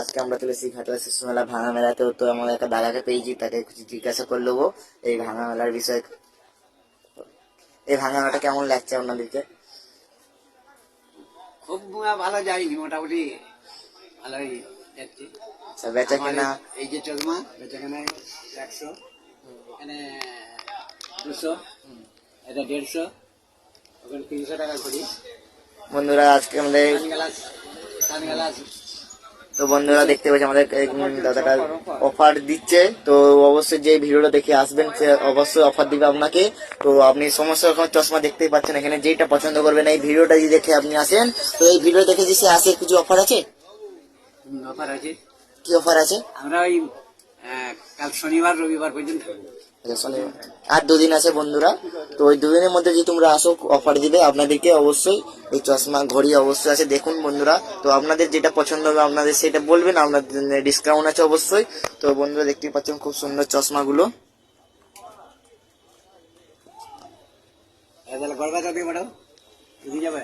আজকে আমরা চলেছি ঘাটলা শিশু মেলা ভাঙা মেলাতেও। তো আমাদের একটা দাদাকে পেয়েছি, তাকে কিছু জিজ্ঞাসা করে নেবো এই ভাঙা মেলার বিষয়ে। এই ভাঙা মেলাটা কেমন লাগছে আপনাদেরকে? খুব ভালো যায়নি, মোটামুটি ভালোই যাচ্ছে। আচ্ছা, বেচা কিনা? এই যে চশমা বেচা কেনা 100, এখানে 200, এটা 150, ওখানে 300 টাকা করি। বন্ধুরা আজকে আমাদের সানগ্লাস তো বন্ধুরা দেখতে পাচ্ছি আমাদের দাদাটা অফার দিচ্ছে। তো অবশ্যই যে ভিডিওটা দেখে আসবেন সে অবশ্যই অফার দিবে আপনাকে। তো আপনি সমস্ত রকম চশমা দেখতেই পাচ্ছেন এখানে, যেটা পছন্দ করবেন এই ভিডিওটা যদি দেখে আপনি আসেন। তো এই ভিডিও দেখে যে আসে কিছু অফার আছে? অফার আছে। কি অফার আছে? আমরা ওই কাল শনিবার রবিবার পর্যন্ত থাকবো। আর 2 দিন আছে বন্ধুরা। তো ওই 2 দিনের মধ্যে যদি তোমরা আসো অফার দিবে আপনাদেরকে অবশ্যই। এই চশমা ঘড়ি অবশ্যই আছে, দেখুন বন্ধুরা। তো আপনাদের যেটা পছন্দ হবে আপনাদের সেটা বলবেন, আপনাদের ডিসকাউন্ট আছে অবশ্যই। তো বন্ধুরা দেখতেই পাচ্ছেন খুব সুন্দর চশমাগুলো। তাহলে গড়বা যাবে ম্যাডাম, যাবে।